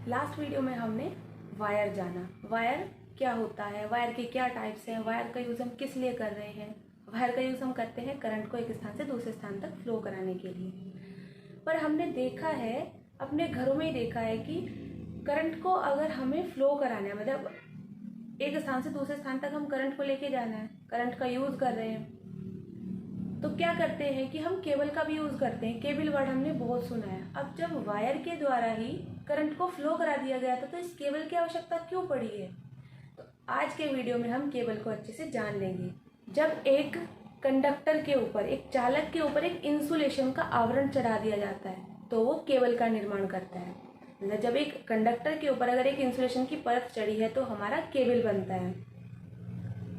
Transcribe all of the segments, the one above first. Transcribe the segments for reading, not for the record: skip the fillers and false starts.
Last video में हमने wire जाना। वायर क्या होता है, वायर के क्या टाइप्स हैं, वायर का यूज़ हम किस लिए कर रहे हैं। वायर का यूज़ हम करते हैं करंट को एक स्थान से दूसरे स्थान तक फ्लो कराने के लिए। पर हमने देखा है, अपने घरों में ही देखा है कि करंट को अगर हमें फ्लो कराना है, मतलब एक स्थान से दूसरे स्थान तक हम करंट को लेके जाना है, करंट का यूज़ कर रहे हैं, तो क्या करते हैं कि हम केबल का भी यूज़ करते हैं। केबल वर्ड हमने बहुत सुना है। अब जब वायर के द्वारा ही करंट को फ्लो करा दिया गया था तो इस केबल की आवश्यकता क्यों पड़ी है, तो आज के वीडियो में हम केबल को अच्छे से जान लेंगे। जब एक कंडक्टर के ऊपर, एक चालक के ऊपर एक इंसुलेशन का आवरण चढ़ा दिया जाता है तो वो केबल का निर्माण करता है। मतलब जब एक कंडक्टर के ऊपर अगर एक इंसुलेशन की परत चढ़ी है तो हमारा केबल बनता है।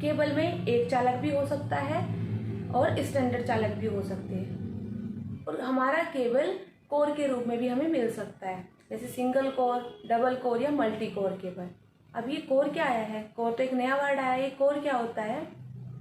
केबल में एक चालक भी हो सकता है और स्टैंडर्ड चालक भी हो सकते हैं, और हमारा केबल कोर के रूप में भी हमें मिल सकता है, जैसे सिंगल कोर, डबल कोर या मल्टी कोर केबल। अब ये कोर क्या आया है, कोर तो एक नया वर्ड आया है। ये कोर क्या होता है,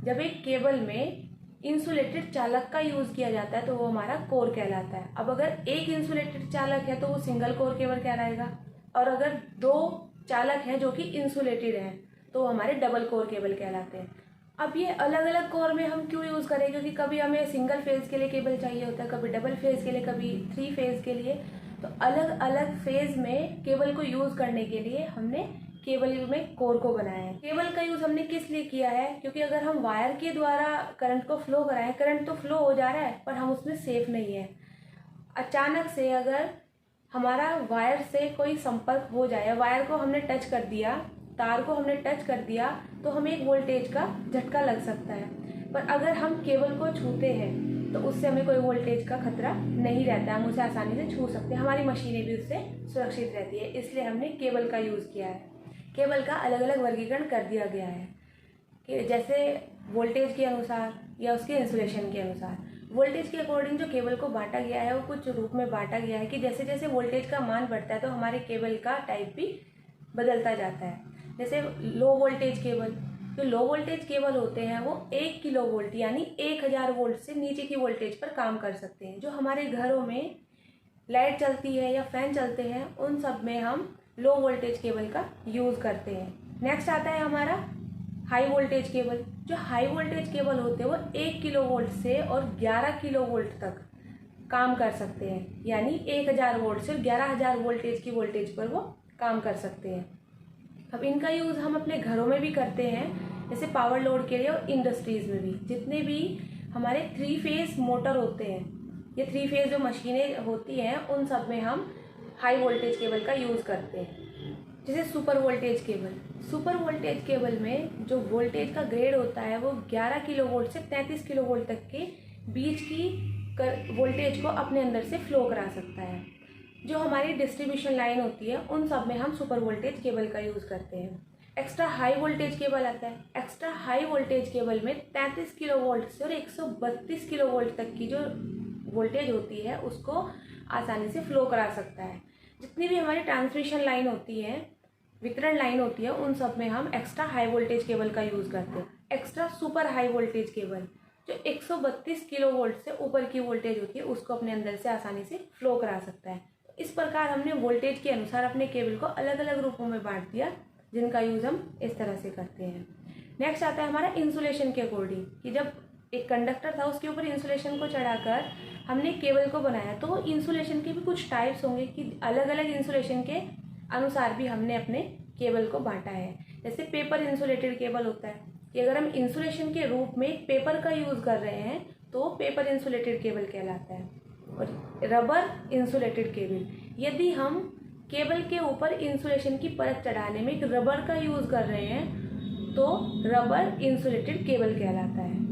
जब एक केबल में इंसुलेटेड चालक का यूज किया जाता है तो वो हमारा कोर कहलाता है। अब अगर एक इंसुलेटेड चालक है तो वो सिंगल कोर केबल कहलाएगा, और अगर दो चालक हैं जो कि इंसुलेटेड हैं तो वो हमारे डबल कोर केबल कहलाते हैं। अब ये अलग अलग कोर में हम क्यों यूज़ करें, क्योंकि कभी हमें सिंगल फेज के लिए केबल चाहिए होता है, कभी डबल फेज के लिए, कभी 3 फेज के लिए। तो अलग अलग फेज में केबल को यूज़ करने के लिए हमने केबल में कोर को बनाया है। केबल का यूज़ हमने किस लिए किया है, क्योंकि अगर हम वायर के द्वारा करंट को फ्लो कराएं, करंट तो फ्लो हो जा रहा है पर हम उसमें सेफ नहीं है। अचानक से अगर हमारा वायर से कोई संपर्क हो जाए, वायर को हमने टच कर दिया, तार को हमने टच कर दिया, तो हमें एक वोल्टेज का झटका लग सकता है। पर अगर हम केबल को छूते हैं तो उससे हमें कोई वोल्टेज का खतरा नहीं रहता है, हम उसे आसानी से छू सकते हैं, हमारी मशीनें भी उससे सुरक्षित रहती है। इसलिए हमने केबल का यूज़ किया है। केबल का अलग अलग वर्गीकरण कर दिया गया है कि जैसे वोल्टेज के अनुसार या उसके इंसुलेशन के अनुसार। वोल्टेज के अकॉर्डिंग जो केबल को बांटा गया है वो कुछ रूप में बांटा गया है कि जैसे जैसे वोल्टेज का मान बढ़ता है तो हमारे केबल का टाइप भी बदलता जाता है। जैसे लो वोल्टेज केबल, जो लो वोल्टेज केबल होते हैं वो 1 किलो वोल्ट यानी 1000 वोल्ट से नीचे की वोल्टेज पर काम कर सकते हैं। जो हमारे घरों में लाइट चलती है या फैन चलते हैं उन सब में हम लो वोल्टेज केबल का यूज़ करते हैं। नेक्स्ट आता है हमारा हाई वोल्टेज केबल। जो हाई वोल्टेज केबल होते हैं वो 1 किलो वोल्ट से और 11 किलो वोल्ट तक काम कर सकते हैं, यानी 1000 वोल्ट से 11000 वोल्टेज की वोल्टेज पर वो काम कर सकते हैं। अब इनका यूज़ हम अपने घरों में भी करते हैं, जैसे पावर लोड के लिए, और इंडस्ट्रीज़ में भी। जितने भी हमारे 3 फेज मोटर होते हैं, ये 3 फेज जो मशीनें होती हैं उन सब में हम हाई वोल्टेज केबल का यूज़ करते हैं। जैसे super voltage cable, super voltage cable में जो वोल्टेज का ग्रेड होता है वो 11 किलो वोल्ट से 33 किलो वोल्ट तक के बीच की वोल्टेज को अपने अंदर से फ्लो करा सकता है। जो हमारी डिस्ट्रीब्यूशन लाइन होती है उन सब में हम सुपर वोल्टेज केबल का यूज़ करते हैं। एक्स्ट्रा हाई वोल्टेज केबल आता है। एक्स्ट्रा हाई वोल्टेज केबल में 33 किलो वोल्ट से और 132 किलो वोल्ट तक की जो वोल्टेज होती है उसको आसानी से फ्लो करा सकता है। जितनी भी हमारी ट्रांसमिशन लाइन होती है, वितरण लाइन होती है, उन सब में हम एक्स्ट्रा हाई वोल्टेज केबल का यूज़ करते हैं। Extra super high voltage cable जो 132 किलो वोल्ट से ऊपर की वोल्टेज होती है उसको अपने अंदर से आसानी से फ्लो करा सकता है। इस प्रकार हमने वोल्टेज के अनुसार अपने केबल को अलग अलग रूपों में बांट दिया, जिनका यूज़ हम इस तरह से करते हैं। नेक्स्ट आता है हमारा इंसुलेशन के अकॉर्डिंग, कि जब एक कंडक्टर था उसके ऊपर इंसुलेशन को चढ़ाकर हमने केबल को बनाया, तो इंसुलेशन के भी कुछ टाइप्स होंगे कि अलग अलग इंसुलेशन के अनुसार भी हमने अपने केबल को बांटा है। जैसे पेपर इंसुलेटेड केबल होता है कि अगर हम इंसुलेशन के रूप में पेपर का यूज़ कर रहे हैं तो पेपर इंसुलेटेड केबल कहलाता है। और रबर इंसुलेटेड केबल, यदि हम केबल के ऊपर इंसुलेशन की परत चढ़ाने में एक रबर का यूज़ कर रहे हैं तो रबर इंसुलेटेड केबल कहलाता है।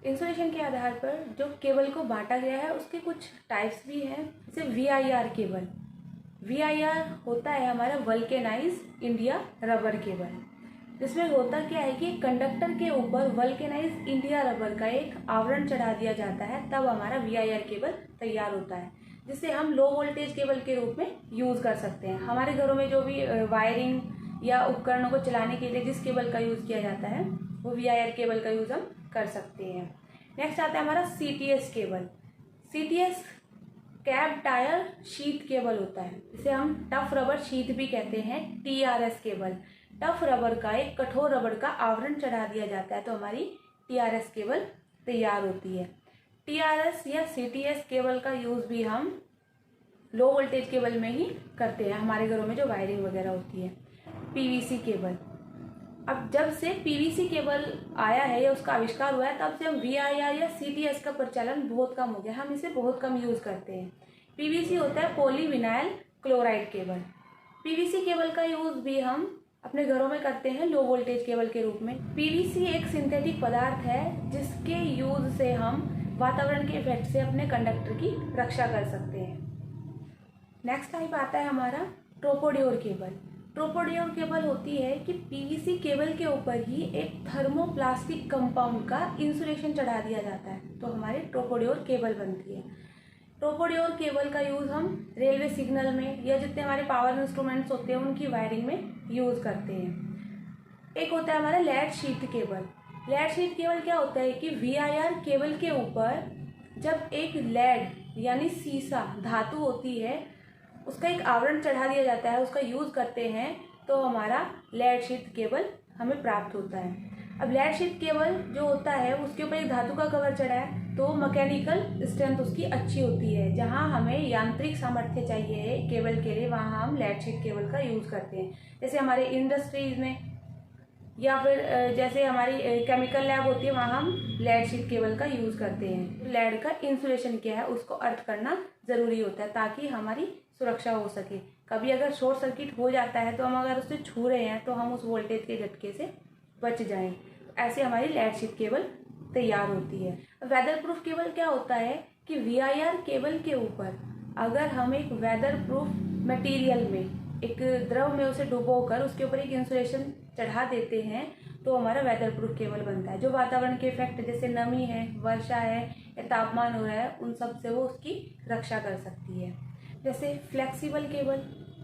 इंसुलेशन के आधार पर जो केबल को बांटा गया है उसके कुछ टाइप्स भी हैं। जैसे VIR केबल, VIR होता है हमारा वल्केनाइज इंडिया रबर केबल, जिसमें होता क्या है कि कंडक्टर के ऊपर वल्केनाइज इंडिया रबर का एक आवरण चढ़ा दिया जाता है, तब हमारा VIR केबल तैयार होता है, जिसे हम लो वोल्टेज केबल के रूप में यूज़ कर सकते हैं। हमारे घरों में जो भी वायरिंग या उपकरणों को चलाने के लिए जिस केबल का यूज़ किया जाता है वो VIR केबल का यूज़ हम कर सकते हैं। नेक्स्ट आता है हमारा CTS cable. CTS cap tyre sheet cable होता है, जिसे हम टफ रबर शीट भी कहते हैं, TRS केबल। टफ रबर का, एक कठोर रबर का आवरण चढ़ा दिया जाता है तो हमारी TRS केबल तैयार होती है। TRS या CTS केबल का यूज़ भी हम लो वोल्टेज केबल में ही करते हैं, हमारे घरों में जो वायरिंग वगैरह होती है। PVC केबल, अब जब से PVC केबल आया है या उसका आविष्कार हुआ है तब से हम VIR या CTS का प्रचलन बहुत कम हो गया, हम इसे बहुत कम यूज़ करते हैं। PVC होता है polyvinyl chloride cable. PVC cable का यूज़ भी हम अपने घरों में करते हैं लो वोल्टेज केबल के रूप में। PVC एक सिंथेटिक पदार्थ है जिसके यूज से हम वातावरण के इफेक्ट से अपने कंडक्टर की रक्षा कर सकते हैं। नेक्स्ट टाइप आता है हमारा ट्रोपोडियोर केबल। ट्रोपोडियोर केबल होती है कि PVC केबल के ऊपर ही एक थर्मोप्लास्टिक कंपाउंड का इंसुलेशन चढ़ा दिया जाता है तो हमारी ट्रोपोडियोर केबल बनती है। ट्रोपोडियोर केबल का यूज़ हम रेलवे सिग्नल में या जितने हमारे पावर इंस्ट्रूमेंट्स होते हैं उनकी वायरिंग में यूज़ करते हैं। एक होता है हमारा lead sheet cable. Lead sheet cable क्या होता है कि VIR केबल के ऊपर जब एक लेड यानी सीसा धातु होती है उसका एक आवरण चढ़ा दिया जाता है, उसका यूज़ करते हैं तो हमारा लेड शीट केबल हमें प्राप्त होता है। अब लेड शीट केबल जो होता है उसके ऊपर एक धातु का कवर चढ़ा है तो मैकेनिकल स्ट्रेंथ उसकी अच्छी होती है। जहाँ हमें यांत्रिक सामर्थ्य चाहिए केबल के लिए वहाँ हम लेड शीट केबल का यूज़ करते हैं। जैसे हमारे इंडस्ट्रीज में या फिर जैसे हमारी केमिकल लैब होती है वहाँ हम लेड शीट केबल का यूज़ करते हैं। लेड का इंसुलेशन क्या है उसको अर्थ करना ज़रूरी होता है ताकि हमारी सुरक्षा हो सके। कभी अगर शॉर्ट सर्किट हो जाता है तो हम अगर उससे छू रहे हैं तो हम उस वोल्टेज के झटके से बच जाएं। तो ऐसे हमारी लेड शीट केबल तैयार होती है। वेदर प्रूफ केबल क्या होता है कि VIR केबल के ऊपर अगर हम एक वेदर प्रूफ मटेरियल में एक द्रव में उसे डुबोकर उसके ऊपर एक इंसुलेशन चढ़ा देते हैं तो हमारा वेदर प्रूफ केबल बनता है, जो वातावरण के इफेक्ट जैसे नमी है, वर्षा है या तापमान हो रहा है उन सब से वो उसकी रक्षा कर सकती है। जैसे फ्लेक्सिबल केबल।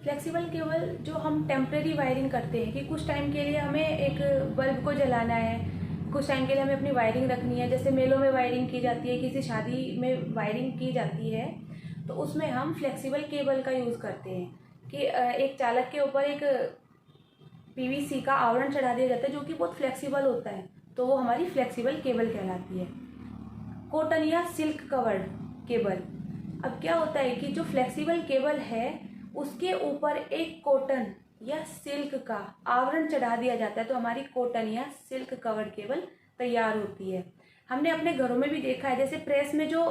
फ्लेक्सिबल केबल जो हम टेम्प्रेरी वायरिंग करते हैं कि कुछ टाइम के लिए हमें एक बल्ब को जलाना है, कुछ टाइम के लिए हमें अपनी वायरिंग रखनी है, जैसे मेलों में वायरिंग की जाती है, किसी शादी में वायरिंग की जाती है तो उसमें हम फ्लेक्सिबल केबल का यूज़ करते हैं कि एक चालक के ऊपर एक PVC का आवरण चढ़ा दिया जाता है जो कि बहुत फ्लेक्सिबल होता है तो वो हमारी फ्लेक्सिबल केबल कहलाती है। कॉटन या सिल्क कवर्ड केबल। अब क्या होता है कि जो फ्लेक्सिबल केबल है उसके ऊपर एक कॉटन या सिल्क का आवरण चढ़ा दिया जाता है तो हमारी कॉटन या सिल्क कवर्ड केबल तैयार होती है। हमने अपने घरों में भी देखा है, जैसे प्रेस में जो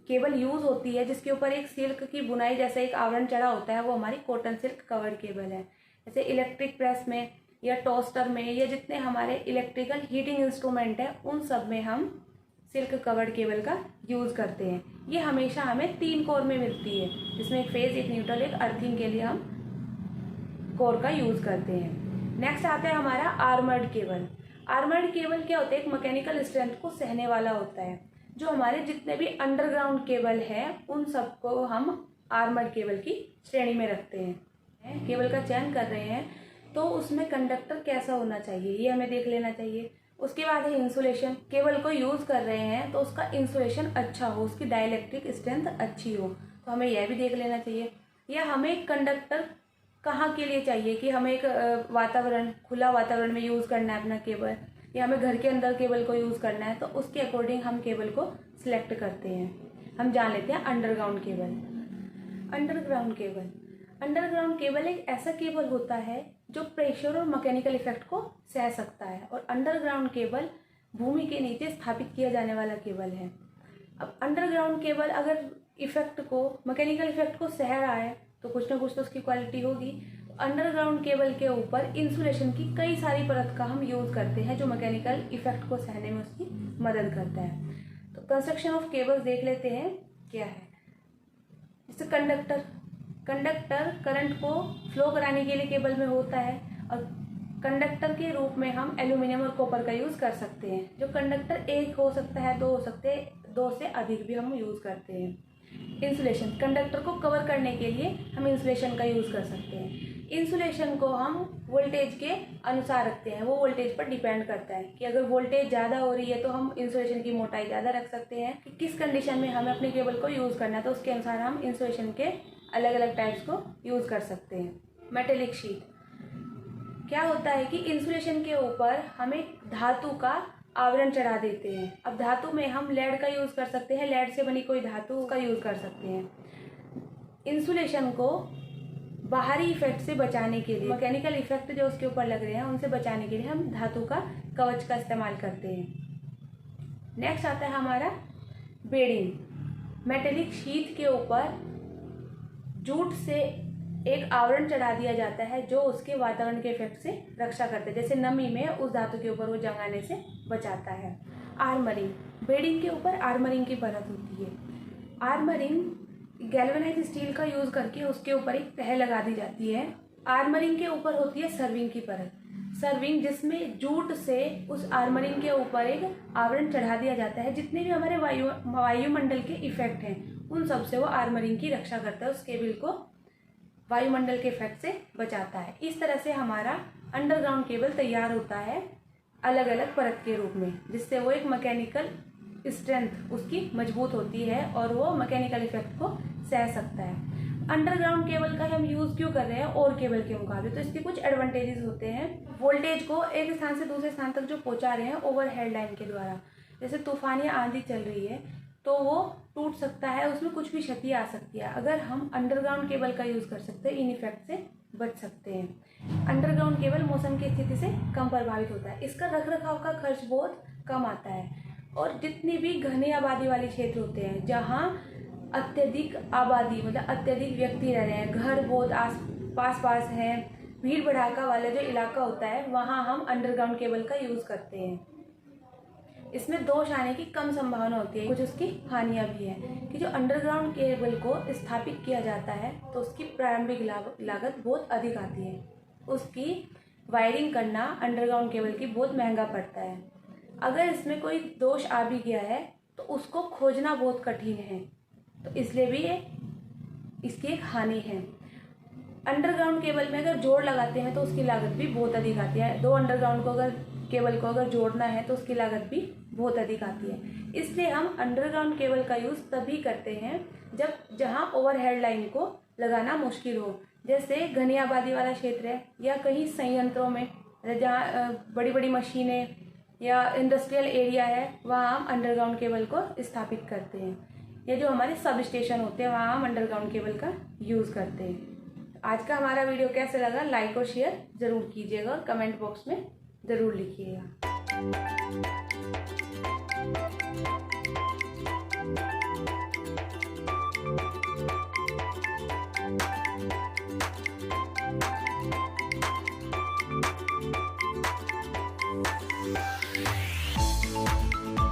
केबल यूज़ होती है जिसके ऊपर एक सिल्क की बुनाई जैसा एक आवरण चढ़ा होता है वो हमारी कॉटन सिल्क कवर्ड केबल है। जैसे इलेक्ट्रिक प्रेस में या टोस्टर में या जितने हमारे इलेक्ट्रिकल हीटिंग इंस्ट्रूमेंट हैं उन सब में हम सिल्क कवर्ड केबल का यूज़ करते हैं। ये हमेशा हमें 3 कोर में मिलती है जिसमें एक फेज, एक न्यूट्रल, एक अर्थिंग के लिए हम कोर का यूज़ करते हैं। नेक्स्ट आता है हमारा आर्मर्ड केबल। आर्मर्ड केबल क्या होता है, एक मैकेनिकल स्ट्रेंथ को सहने वाला होता है। जो हमारे जितने भी अंडरग्राउंड केबल हैं उन सबको हम आर्मर्ड केबल की श्रेणी में रखते हैं। केबल का चयन कर रहे हैं तो उसमें कंडक्टर कैसा होना चाहिए ये हमें देख लेना चाहिए। उसके बाद है इंसुलेशन। केबल को यूज़ कर रहे हैं तो उसका इंसुलेशन अच्छा हो, उसकी डाइलेक्ट्रिक स्ट्रेंथ अच्छी हो, तो हमें यह भी देख लेना चाहिए। या हमें कंडक्टर कहाँ के लिए चाहिए कि हमें एक वातावरण, खुला वातावरण में यूज़ करना है अपना केबल, या हमें घर के अंदर केबल को यूज़ करना है, तो उसके अकॉर्डिंग हम केबल को सिलेक्ट करते हैं। हम जान लेते हैं underground cable. Underground cable, underground cable एक ऐसा केबल होता है जो प्रेशर और मैकेनिकल इफेक्ट को सह सकता है, और अंडरग्राउंड केबल भूमि के नीचे स्थापित किया जाने वाला केबल है। अब अंडरग्राउंड केबल अगर इफेक्ट को, मैकेनिकल इफेक्ट को सह रहा है तो कुछ ना कुछ तो उसकी क्वालिटी होगी। अंडरग्राउंड केबल के ऊपर इंसुलेशन की कई सारी परत का हम यूज़ करते हैं जो मैकेनिकल इफेक्ट को सहने में उसकी मदद करता है। तो कंस्ट्रक्शन ऑफ केबल्स देख लेते हैं क्या है। जैसे कंडक्टर, कंडक्टर करंट को फ्लो कराने के लिए केबल में होता है, और कंडक्टर के रूप में हम एल्यूमिनियम और कॉपर का यूज़ कर सकते हैं। जो कंडक्टर एक हो सकता है, दो हो सकते हैं, 2 से अधिक भी हम यूज़ करते हैं। इंसुलेशन, कंडक्टर को कवर करने के लिए हम इंसुलेशन का यूज़ कर सकते हैं। इंसुलेशन को हम वोल्टेज के अनुसार रखते हैं, वो वोल्टेज पर डिपेंड करता है कि अगर वोल्टेज ज़्यादा हो रही है तो हम इंसुलेशन की मोटाई ज़्यादा रख सकते हैं, कि किस कंडीशन में हमें अपने केबल को यूज़ करना है तो उसके अनुसार हम इंसुलेशन के अलग अलग टाइप्स को यूज़ कर सकते हैं। मेटेलिक शीट क्या होता है कि इंसुलेशन के ऊपर हम एक धातु का आवरण चढ़ा देते हैं। अब धातु में हम लेड का यूज़ कर सकते हैं, लेड से बनी कोई धातु का यूज़ कर सकते हैं। इंसुलेशन को बाहरी इफेक्ट से बचाने के लिए, मैकेनिकल इफेक्ट जो उसके ऊपर लग रहे हैं उनसे बचाने के लिए हम धातु का कवच का इस्तेमाल करते हैं। नेक्स्ट आता है हमारा बेडिंग। मेटेलिक शीट के ऊपर जूट से एक आवरण चढ़ा दिया जाता है जो उसके वातावरण के इफेक्ट से रक्षा करता है, जैसे नमी में उस धातु के ऊपर वो जंग आने से बचाता है। आर्मरिंग, बेडिंग के ऊपर आर्मरिंग की परत होती है। आर्मरिंग गैल्वेनाइज स्टील का यूज़ करके उसके ऊपर एक तह लगा दी जाती है। आर्मरिंग के ऊपर होती है सर्विंग की परत। सर्विंग जिसमें जूट से उस आर्मरिंग के ऊपर एक आवरण चढ़ा दिया जाता है, जितने भी हमारे वायुमंडल के इफेक्ट हैं उन सब से वो आर्मरिंग की रक्षा करता है, उस केबल को वायुमंडल के इफेक्ट से बचाता है। इस तरह से हमारा अंडरग्राउंड केबल तैयार होता है अलग अलग परत के रूप में, जिससे वो एक मैकेनिकल स्ट्रेंथ उसकी मजबूत होती है और वो मैकेनिकल इफेक्ट को सह सकता है। अंडरग्राउंड केबल का हम यूज़ क्यों कर रहे हैं और केबल के मुकाबले, तो इसके कुछ एडवांटेजेस होते हैं। वोल्टेज को एक स्थान से दूसरे स्थान तक जो पहुंचा रहे हैं ओवरहेड लाइन के द्वारा, जैसे तूफान या आंधी चल रही है तो वो टूट सकता है, उसमें कुछ भी क्षति आ सकती है। अगर हम अंडरग्राउंड केबल का यूज़ कर सकते हैं इन इफेक्ट से बच सकते हैं। अंडरग्राउंड केबल मौसम की स्थिति से कम प्रभावित होता है, इसका रखरखाव का खर्च बहुत कम आता है। और जितनी भी घनी आबादी वाले क्षेत्र होते हैं जहाँ अत्यधिक आबादी मतलब अत्यधिक व्यक्ति रह रहे हैं, घर बहुत पास हैं, भीड़ भड़ाका वाला जो इलाका होता है वहाँ हम अंडरग्राउंड केबल का यूज़ करते हैं। इसमें दोष आने की कम संभावना होती है, कुछ उसकी हानियाँ भी हैं कि जो अंडरग्राउंड केबल को स्थापित किया जाता है तो उसकी प्रारंभिक लागत बहुत अधिक आती है। उसकी वायरिंग करना अंडरग्राउंड केबल की बहुत महंगा पड़ता है। अगर इसमें कोई दोष आ भी गया है तो उसको खोजना बहुत कठिन है, तो इसलिए भी इसकी एक हानि है। अंडरग्राउंड केबल में अगर जोड़ लगाते हैं तो उसकी लागत भी बहुत अधिक आती है। दो अंडरग्राउंड को केबल को अगर जोड़ना है तो उसकी लागत भी बहुत अधिक आती है। इसलिए हम अंडरग्राउंड केबल का यूज़ तभी करते हैं जहाँ ओवरहेड लाइन को लगाना मुश्किल हो, जैसे घनी आबादी वाला क्षेत्र है या कहीं संयंत्रों में जहाँ बड़ी बड़ी मशीनें या इंडस्ट्रियल एरिया है, वहाँ हम अंडरग्राउंड केबल को स्थापित करते हैं। या जो हमारे सब स्टेशन होते हैं वहाँ हम अंडरग्राउंड केबल का यूज़ करते हैं। आज का हमारा वीडियो कैसा लगा लाइक और शेयर ज़रूर कीजिएगा और कमेंट बॉक्स में ज़रूर लिखिएगा।